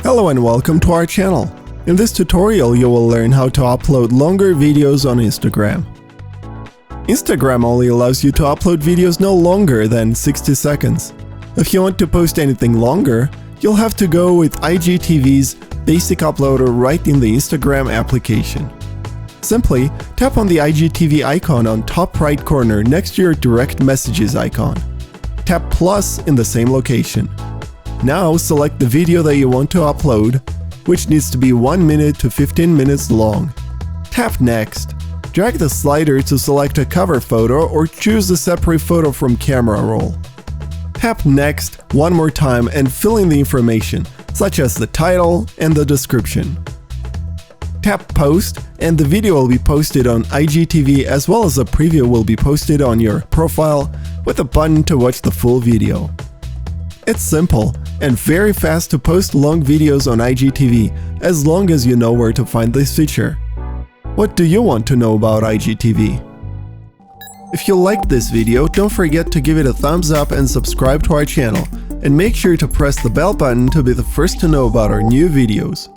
Hello and welcome to our channel. In this tutorial you will learn how to upload longer videos on Instagram. Instagram only allows you to upload videos no longer than 60 seconds. If you want to post anything longer, you'll have to go with IGTV's basic uploader right in the Instagram application. Simply tap on the IGTV icon on top right corner next to your direct messages icon. Tap plus in the same location. Now select the video that you want to upload, which needs to be 1 minute to 15 minutes long. Tap next. Drag the slider to select a cover photo or choose a separate photo from camera roll. Tap next one more time and fill in the information, such as the title and the description. Tap post and the video will be posted on IGTV as well as a preview will be posted on your profile with a button to watch the full video. It's simple and very fast to post long videos on IGTV as long as you know where to find this feature. What do you want to know about IGTV? If you liked this video, don't forget to give it a thumbs up and subscribe to our channel, and make sure to press the bell button to be the first to know about our new videos.